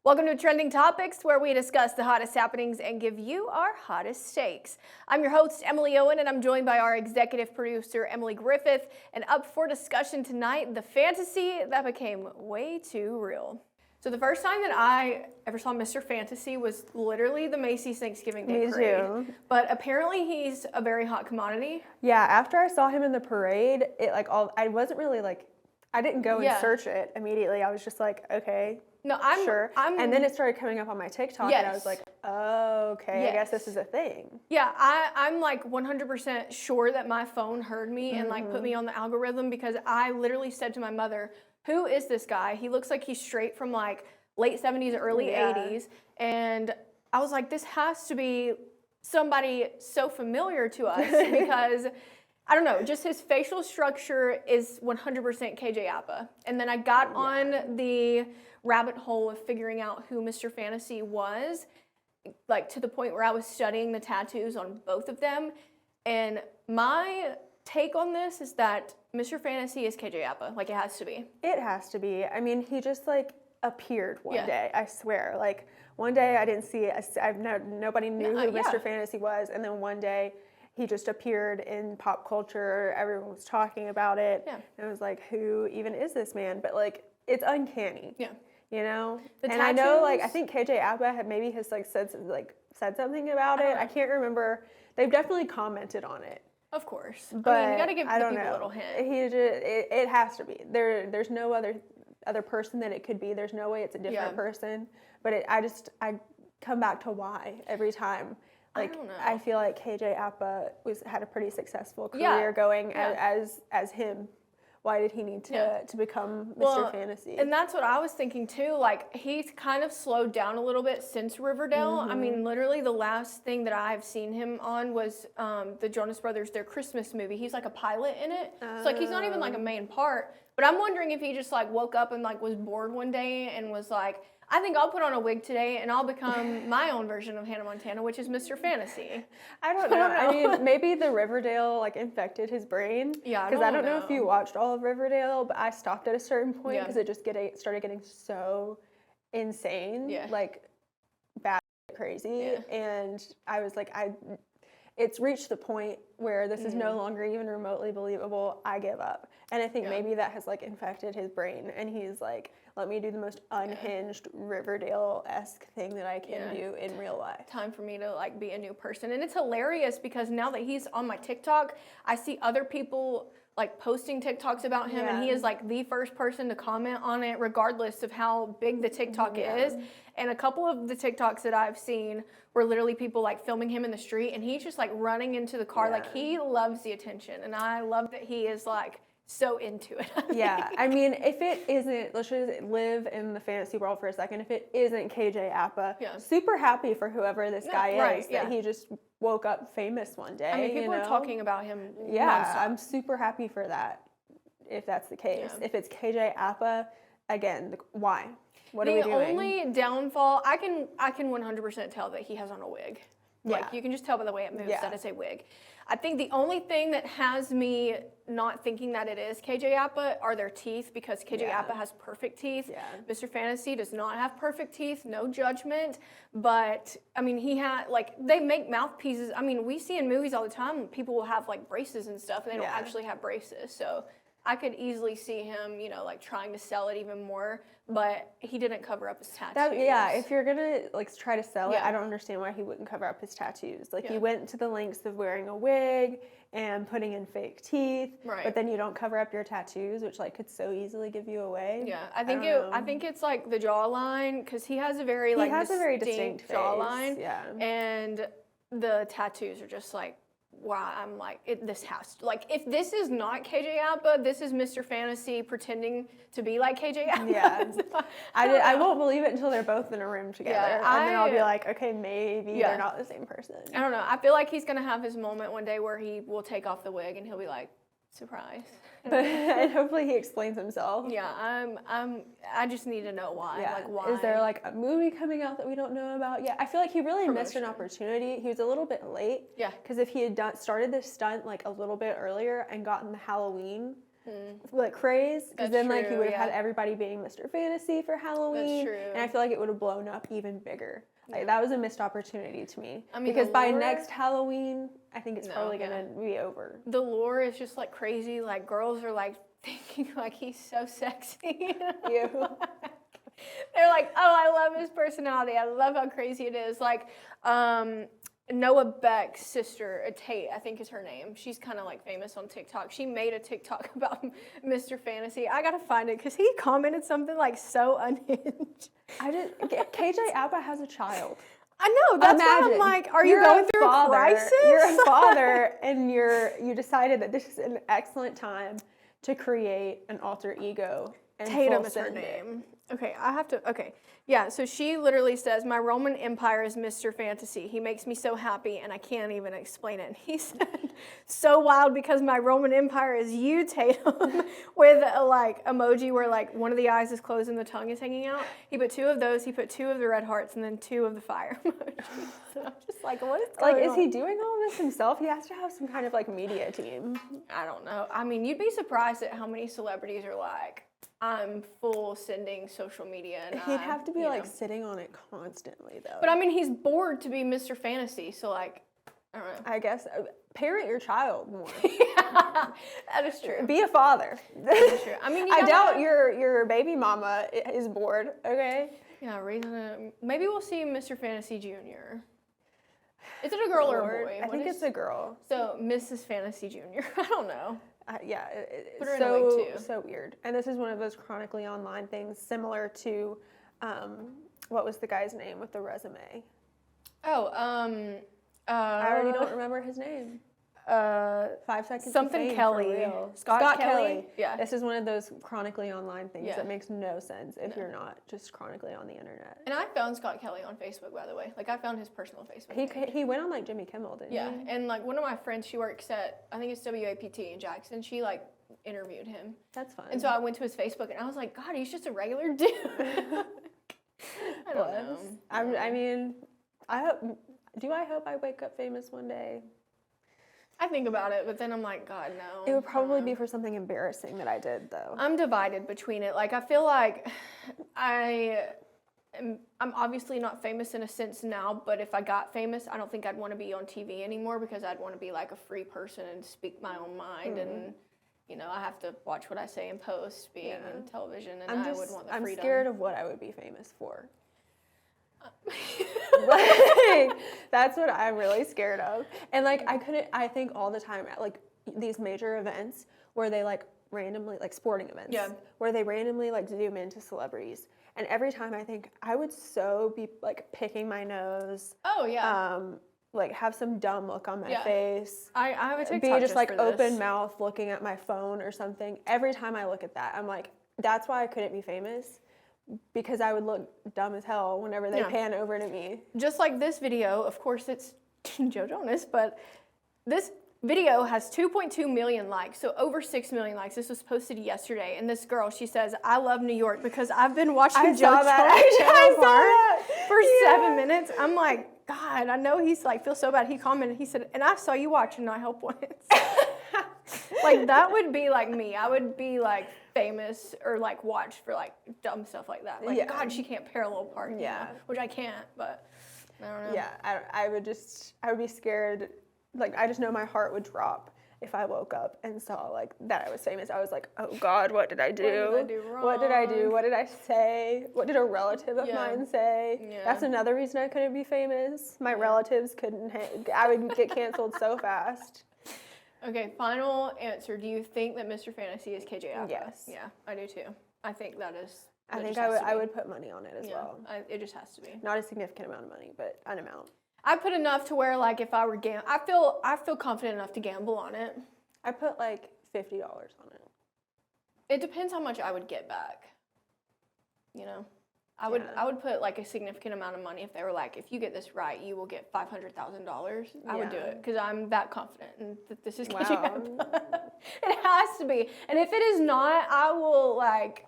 Welcome to Trending Topics, where we discuss the hottest happenings and give you our hottest takes. I'm your host, Emily Owen, and I'm joined by our executive producer, Emily Griffith. And up for discussion tonight, the fantasy that became way too real. So the first time that I ever saw Mr. Fantasy was literally the Macy's Thanksgiving Day Me parade. too. But apparently he's a very hot commodity. Yeah, after I saw him in the parade, I wasn't really I didn't go and search it immediately. I was just like, okay, sure. And then it started coming up on my TikTok, and I was like, oh, okay, I guess this is a thing. Yeah, I'm like 100% sure that my phone heard me and like put me on the algorithm, because I literally said to my mother, who is this guy? He looks like he's straight from like late 70s, early 80s. And I was like, this has to be somebody so familiar to us because I don't know, just his facial structure is 100% KJ Apa. And then I got on the rabbit hole of figuring out who Mr. Fantasy was, like to the point where I was studying the tattoos on both of them. And my take on this is that Mr. Fantasy is KJ Apa. Like, it has to be. It has to be. I mean, he just like appeared one day, I swear. Like one day I didn't see it. Nobody knew who Mr. Fantasy was. And then one day he just appeared in pop culture. Everyone was talking about it. Yeah. And it was like, who even is this man? But like, it's uncanny. Yeah. You know? And tattoos, I know, like, I think KJ Apa said something about it. I can't remember. They've definitely commented on it. Of course. But I mean, you got to give the people a little hint. It has to be. There's no other person that it could be. There's no way it's a different person. But I come back to why every time. Like, I feel like KJ Apa had a pretty successful career going as him. Why did he need to become Mr. Fantasy? And that's what I was thinking too. Like, he's kind of slowed down a little bit since Riverdale. I mean, literally the last thing that I've seen him on was the Jonas Brothers, their Christmas movie. He's like a pilot in it. So like, he's not even like a main part. But I'm wondering if he just like woke up and like was bored one day and was like, I think I'll put on a wig today and I'll become my own version of Hannah Montana, which is Mr. Fantasy. I don't know. I mean, maybe the Riverdale like infected his brain. Yeah, because I don't know if you watched all of Riverdale, but I stopped at a certain point because it just started getting so insane, like bad, crazy, and I was like, it's reached the point where this is no longer even remotely believable. I give up. And I think maybe that has like infected his brain, and he's like, let me do the most unhinged Riverdale-esque thing that I can do in real life. Time for me to like be a new person. And it's hilarious because now that he's on my TikTok, I see other people like posting TikToks about him, and he is like the first person to comment on it regardless of how big the TikTok is. And a couple of the TikToks that I've seen were literally people like filming him in the street, and he's just like running into the car. Like, he loves the attention, and I love that he is like so into it. I mean, if it isn't, let's just live in the fantasy world for a second. If it isn't KJ Apa, super happy for whoever this guy is, that he just woke up famous one day. I mean, people are talking about him. Yeah, I'm super happy for that, if that's the case. If it's KJ Apa, again, why? What are we doing? The only downfall, I can 100% tell that he has on a wig. Like, you can just tell by the way it moves that it's a wig. I think the only thing that has me not thinking that it is KJ Apa are their teeth, because KJ Apa has perfect teeth. Mr. Fantasy does not have perfect teeth, no judgment. But, I mean, he had, like, they make mouthpieces. I mean, we see in movies all the time, people will have, like, braces and stuff, and they don't actually have braces. So I could easily see him, you know, like trying to sell it even more, but he didn't cover up his tattoos. If you're gonna like try to sell it, I don't understand why he wouldn't cover up his tattoos. Like, he went to the lengths of wearing a wig and putting in fake teeth, but then you don't cover up your tattoos, which like could so easily give you away. Yeah, I think it's like the jawline, because he has a very distinct jawline, and the tattoos are just like, wow, I'm like, this has to, like, if this is not KJ Apa, this is Mr. Fantasy pretending to be like KJ Apa. Yeah. I won't believe it until they're both in a room together. And then I'll be like, okay, maybe they're not the same person. I don't know. I feel like he's going to have his moment one day where he will take off the wig and he'll be like, surprise. And hopefully he explains himself. Yeah, I just need to know why. Yeah. Like, why? Is there like a movie coming out that we don't know about yet? I feel like he really missed an opportunity. He was a little bit late. Yeah. Because if he had started this stunt like a little bit earlier and gotten the Halloween like craze, because then like you would have had everybody being Mr. Fantasy for Halloween. That's true. And I feel like it would have blown up even bigger. Like that was a missed opportunity to me. I mean, because by next Halloween, I think it's probably gonna be over. The lore is just like crazy. Like girls are like thinking like he's so sexy. You. They're like, oh, I love his personality. I love how crazy it is. Like, Noah Beck's sister, Tate, I think is her name. She's kind of like famous on TikTok. She made a TikTok about Mr. Fantasy. I gotta find it because he commented something like so unhinged. KJ Apa has a child. I know. That's why I'm like, are you going through a crisis? You're a father, and you decided that this is an excellent time to create an alter ego. And Tatum is her name. Okay, yeah, so she literally says, my Roman Empire is Mr. Fantasy. He makes me so happy, and I can't even explain it. And he said, so wild because my Roman Empire is you, Tatum, with a like emoji where like one of the eyes is closed and the tongue is hanging out. He put 2 of those. He put 2 of the red hearts and then 2 of the fire emojis. So I'm just like, what is going on? Like, is he doing all this himself? He has to have some kind of like media team. I don't know. I mean, you'd be surprised at how many celebrities are like, I'm full sending social media. And he'd have to be like sitting on it constantly though. But I mean, he's bored to be Mr. Fantasy, so like, I don't know. I guess parent your child more. Yeah, that is true. Be a father. That is true. I mean, I doubt your baby mama is bored. Okay. Yeah, maybe we'll see Mr. Fantasy Jr. Is it a girl or a boy? I think it's a girl. So Mrs. Fantasy Jr. I don't know. Yeah, it's so weird. And this is one of those chronically online things, similar to, what was the guy's name with the resume? Oh, I already don't remember his name. 5 seconds. Something Kelly. Scott Kelly. Yeah. This is one of those chronically online things that makes no sense if you're not just chronically on the internet. And I found Scott Kelly on Facebook, by the way. Like I found his personal Facebook. He went on like Jimmy Kimmel, didn't he? Yeah, and like one of my friends, she works at I think it's WAPT in Jackson. She like interviewed him. That's fun. And so I went to his Facebook and I was like, God, he's just a regular dude. I don't know. I mean, I hope I wake up famous one day. I think about it, but then I'm like, God, no. It would probably be for something embarrassing that I did, though. I'm divided between it. Like, I feel like I'm obviously not famous in a sense now, but if I got famous, I don't think I'd want to be on TV anymore because I'd want to be like a free person and speak my own mind. And, you know, I have to watch what I say in post, being in television, and I would want the freedom. I'm scared of what I would be famous for. Like, that's what I'm really scared of. And like I think all the time at like these major events where they like randomly, like sporting events, where they randomly like zoom into celebrities, and every time I think I would so be like picking my nose, like have some dumb look on my face, I have a TikTok be just like open mouth looking at my phone or something. Every time I look at that, I'm like, that's why I couldn't be famous. Because I would look dumb as hell whenever they pan over to me. Just like this video, of course it's Joe Jonas, but this video has 2.2 million likes, so over 6 million likes. This was posted yesterday, and this girl, she says, I love New York because I've been watching Joe Jonas for 7 minutes. I'm like, God, I know he's like, feel so bad. He commented, he said, and I saw you watching I Help Once. Like, that would be like me. I would be like famous or like watched for like dumb stuff like that. Like, God, she can't parallel park. You know? Which I can't, but I don't know. Yeah, I would be scared. Like, I just know my heart would drop if I woke up and saw like that I was famous. I was like, oh God, what did I do? What did I do wrong? What did I do? What did I say? What did a relative of mine say? Yeah. That's another reason I couldn't be famous. My relatives couldn't. I would get canceled so fast. Okay, final answer. Do you think that Mr. Fantasy is KJ Apa? Yes. Yeah, I do too. I think that is. I think I would put money on it as well. It just has to be. Not a significant amount of money, but an amount. I put enough to where like if I were I feel confident enough to gamble on it. I put like $50 on it. It depends how much I would get back. You know, I would put like a significant amount of money if they were like, if you get this right, you will get $500,000. I would do it because I'm that confident and that this is KJ Apa. It has to be, and if it is not, I will like.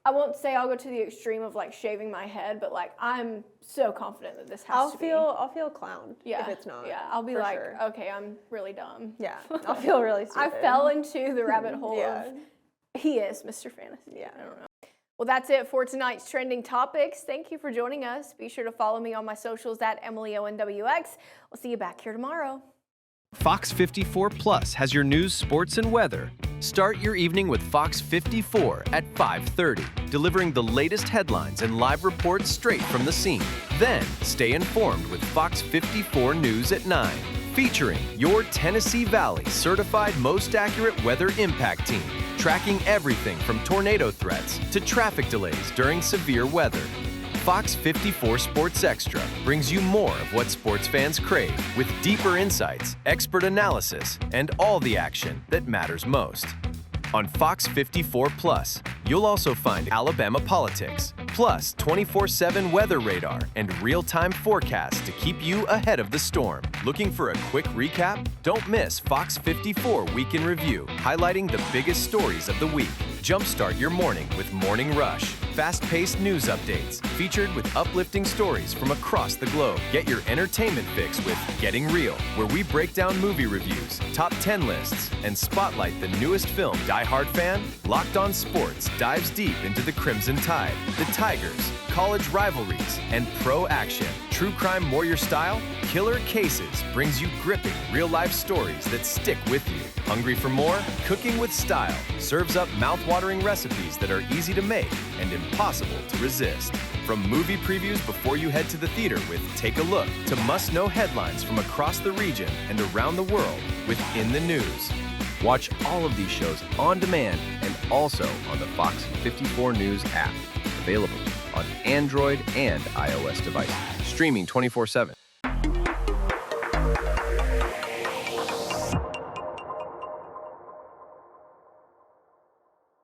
I won't say I'll go to the extreme of like shaving my head, but like I'm so confident that this has to be. I'll feel clowned if it's not. Yeah, I'll be like, okay, I'm really dumb. Yeah, I'll feel really stupid. I fell into the rabbit hole of He is Mr. Fantasy. Yeah. I don't know. Well, that's it for tonight's trending topics. Thank you for joining us. Be sure to follow me on my socials at EmilyONWX. We'll see you back here tomorrow. Fox 54 Plus has your news, sports, and weather. Start your evening with Fox 54 at 5:30, delivering the latest headlines and live reports straight from the scene. Then, stay informed with Fox 54 News at 9, featuring your Tennessee Valley certified most accurate weather impact team, tracking everything from tornado threats to traffic delays during severe weather. Fox 54 Sports Extra brings you more of what sports fans crave, with deeper insights, expert analysis, and all the action that matters most. On Fox 54 Plus, you'll also find Alabama politics, plus 24/7 weather radar and real-time forecasts to keep you ahead of the storm. Looking for a quick recap? Don't miss Fox 54 Week in Review, highlighting the biggest stories of the week. Jumpstart your morning with Morning Rush, fast-paced news updates featured with uplifting stories from across the globe. Get your entertainment fix with Getting Real, where we break down movie reviews, top 10 lists, and spotlight the newest film. Die Hard fan? Locked On Sports dives deep into the Crimson Tide, the Tigers, college rivalries, and pro action. True Crime Warrior Style? Killer Cases brings you gripping real-life stories that stick with you. Hungry for more? Cooking with Style serves up mouth-watering recipes that are easy to make and impossible to resist. From movie previews before you head to the theater with Take a Look to must-know headlines from across the region and around the world with In the News. Watch all of these shows on demand and also on the Fox 54 News app, available on Android and iOS devices, streaming 24/7.